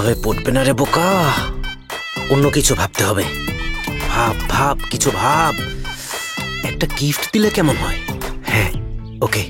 এভাবে পড়বে না রে বোকা, অন্য কিছু ভাবতে হবে। ভাব ভাব, কিছু ভাব। একটা গিফট দিলে কেমন হয়? হ্যাঁ, ওকে।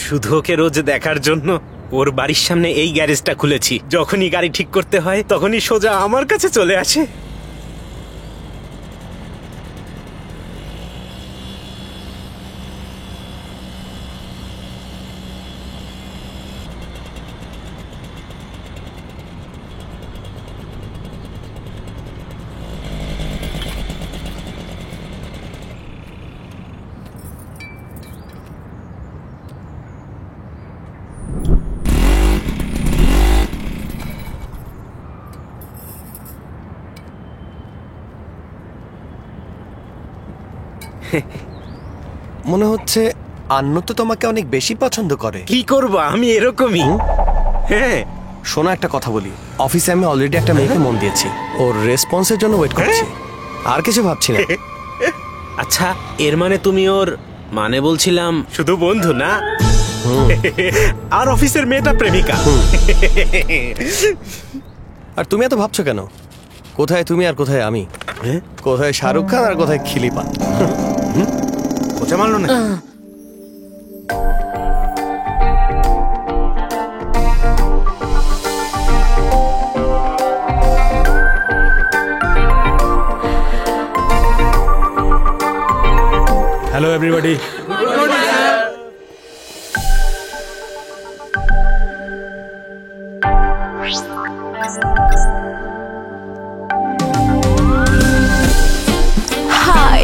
শুধু ওকে রোজ দেখার জন্য ওর বাড়ির সামনে এই গ্যারেজটা খুলেছি। যখনই গাড়ি ঠিক করতে হয় তখনই সোজা আমার কাছে চলে আসে। মনে হচ্ছে আন্নু তো তোমাকে অনেক বেশি পছন্দ করে। কি করব, আমি এরকমই। হ্যাঁ, শোনো একটা কথা বলি, অফিসে আমি অলরেডি একটা মেয়েকে মন দিয়েছি, ওর রেসপন্সের জন্য ওয়েট করছি, আর কিছু ভাবছি না। আচ্ছা, এর মানে তুমি ওর মানে বলছিলাম শুধু বন্ধু না, আর অফিসের মেয়েটা প্রেমিকা। আর তুমি এত ভাবছো কেন? কোথায় তুমি আর কোথায় আমি? কোথায় শাহরুখ খান আর কোথায় খিলিপান? বোঝা মারলো না। Hello everybody. Hi.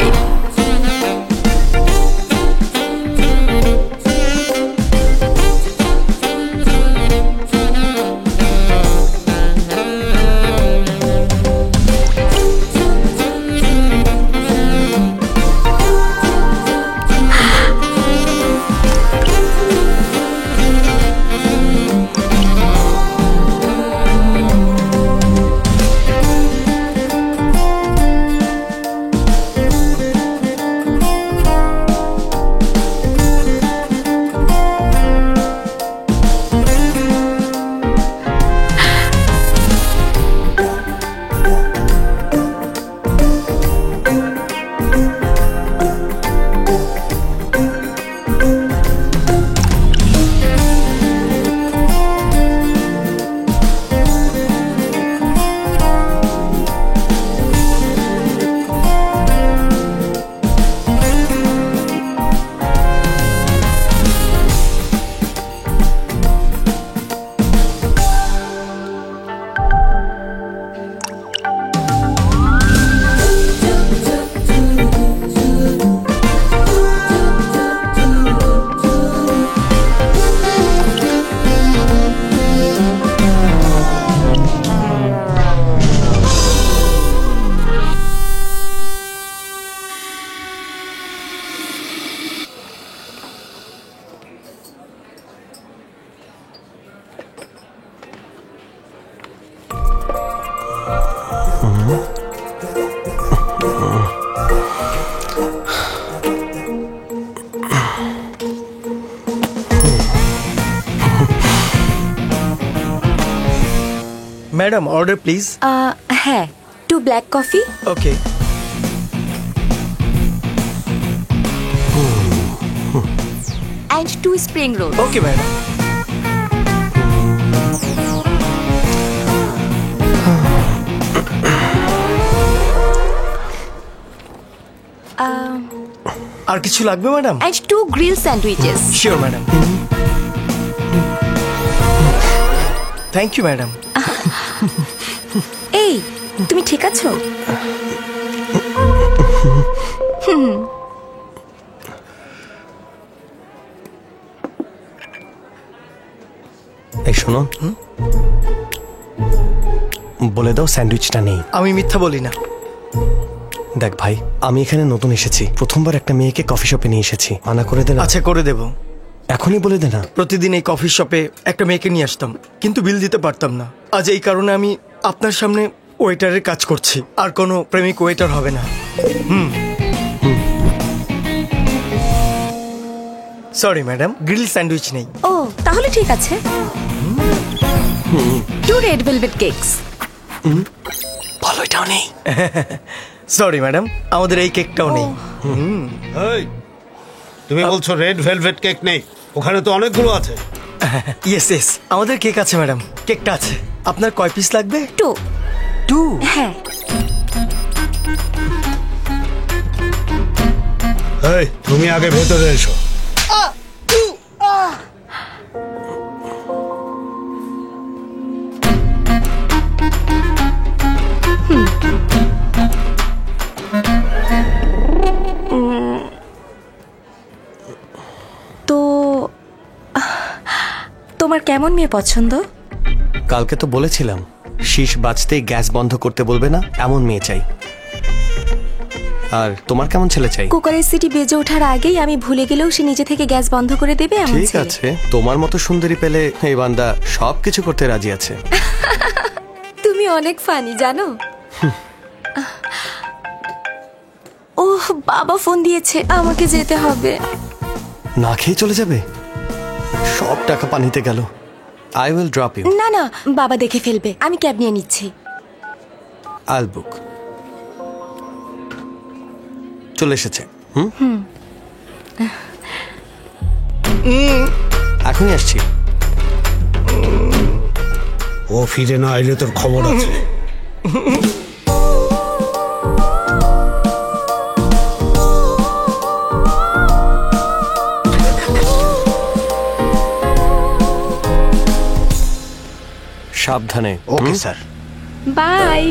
Madam, order please. হ্যাঁ, 2 black coffee. Okay. And 2 spring rolls. Okay, madam. আর কিছু লাগবে madam? And 2 grilled sandwiches. Sure, madam. Thank you, madam. এই, তুমি ঠিক আছো? এই শোনো, বলে দাও স্যান্ডউইচটা নেই। আমি মিথ্যা বলি না। দেখ ভাই, আমি এখানে নতুন এসেছি, প্রথমবার একটা মেয়েকে কফি শপে নিয়ে এসেছি, মানা করে দে না। আচ্ছা করে দেব। এখনই বলে দে না। প্রতিদিন এই কফি শপে একটা মেয়েকে নিয়ে আসতাম, কিন্তু বিল দিতে পারতাম না। আজ এই কারণে আমি আপনার সামনে ওয়েটারের কাজ করছি, আর কোনো প্রেমিক ওয়েটার হবে না। সরি ম্যাডাম, গ্রিল স্যান্ডউইচ নেই। ও তাহলে ঠিক আছে। 2 রেড ভেলভেট কেকস। ভালো, এটাও নেই। সরি ম্যাডাম, আমাদের এই কেকটাও নেই। এই, তুমি বলছো রেড ভেলভেট কেক নেই? ওখানে তো অনেকগুলো আছে। ইয়েস ইয়েস, আমাদের কেক আছে ম্যাডাম, কেকটা আছে। আপনার কয় পিস লাগবে? 2। 2। হ্যাঁ। এই, তুমি আগে ভেতরে এসো। তো তোমার কেমন মেয়ে পছন্দ? কালকে তো বলেছিলাম, শীষ বাজতেই গ্যাস বন্ধ করতে বলবে না, এমন মেয়ে চাই। আর তোমার কেমন ছেলে চাই? কুকারের সিটি বেজে ওঠার আগেই আমি ভুলে গেলেও সে নিজে থেকে গ্যাস বন্ধ করে দেবে এমন ঠিক ছেলে। আছে, তোমার মতো সুন্দরী পেলে এই বান্দা সবকিছু করতে রাজি আছে। তুমি অনেক ফানি জানো। ওহ বাবা ফোন দিয়েছে, আমাকে যেতে হবে। না খেয়ে চলে যাবে? সব টাকা পানিতে গেল। I will drop you. না না, বাবা দেখে ফেলবে, আমি ক্যাব নিয়ে নিচ্ছি। আইল বুক। চলে এসেছে। এখনই আসছি। ও ফিরে না এলে তোর খবর আছে। সাবধানে। Okay sir. বাই।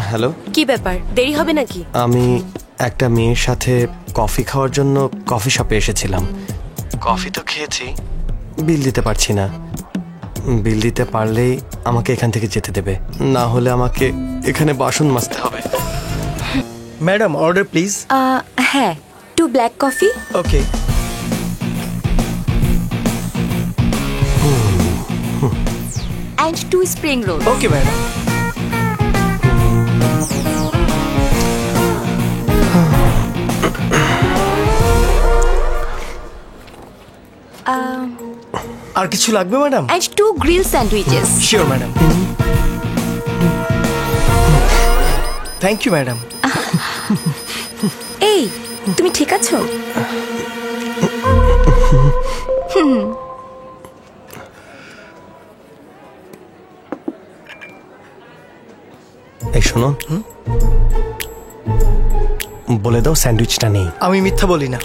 হ্যালো, কি ব্যাপার, দেরি হবে নাকি? আমি একটা মেয়ের সাথে কফি খাওয়ার জন্য কফি শপে এসেছিলাম। কফি তো খেয়েছি, বিল দিতে পারছি না। বিল দিতে পারলেই আমাকে এখান থেকে যেতে দেবে, না হলে আমাকে এখানে বাসন মাজতে হবে। Madam order please. হ্যাঁ, 2 black coffee. Okay. And 2 spring roll. Okay madam. আর কিছু লাগবে madam? And 2 grill sandwiches. Sure madam. Thank you madam. এই, তুমি ঠিক আছো? এই শোনো, বলে দাও স্যান্ডউইচটা নেই। আমি মিথ্যা বলি না।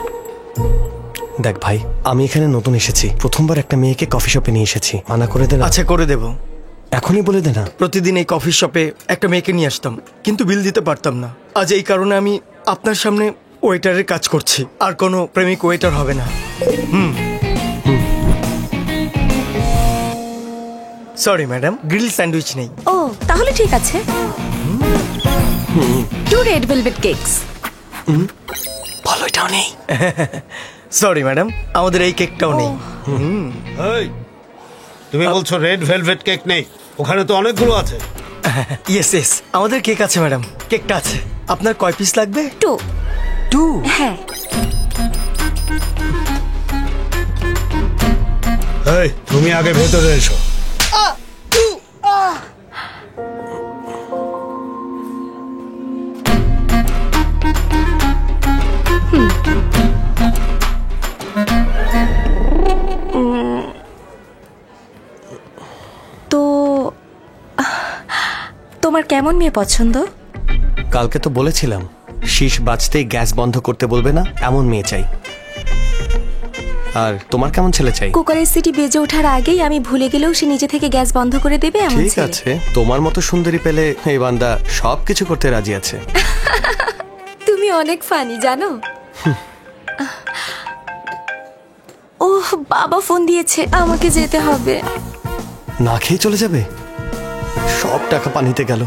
দেখ ভাই, আমি এখানে নতুন এসেছি, প্রথমবার একটা মেয়েকে কফি শপে নিয়ে এসেছি, মানা করে দে না। আচ্ছা করে দেব। এখনই বলে দে না। প্রতিদিন এই কফি শপে একটা মেয়েকে নিয়ে আসতাম, কিন্তু বিল দিতে পারতাম না। আজ এই কারণে আমি আপনার সামনে ওয়েটারের কাজ করছি, আর কোনো প্রেমিক ওয়েটার হবে না। সরি ম্যাডাম, গ্রিল স্যান্ডউইচ নেই। ও তাহলে ঠিক আছে। 2 রেড ভেলভেট কেকস। ভালো, এটাও নেই। সরি ম্যাডাম, আমাদের এই কেকটাও নেই। এই, তুমি বলছো রেড ভেলভেট কেক নেই? ওখানে তো অনেকগুলো আছে। ইয়েস ইয়েস, আমাদের কেক আছে ম্যাডাম, কেকটা আছে। আপনার কয় পিস লাগবে? 2। 2। হ্যাঁ। এই, তুমি আগে ভেতরে এসো। তোমার কেমন মেয়ে পছন্দ? কালকে তো বলেছিলাম শীষ বাজতেই গ্যাস বন্ধ করতে বলবে না এমন মেয়ে চাই। আর তোমার কেমন ছেলে চাই? কুকারের সিটি বেজে ওঠার আগেই আমি ভুলে গেলেও সে নিজে থেকে গ্যাস বন্ধ করে দেবে এমন ঠিক ছেলে। আছে, তোমার মতো সুন্দরী পেলে এই বান্দা সবকিছু করতে রাজি আছে। তুমি অনেক ফানি জানো। ওহ বাবা ফোন দিয়েছে, আমাকে যেতে হবে। না খেয়ে চলে যাবে? সব টাকা পানিতে গেল।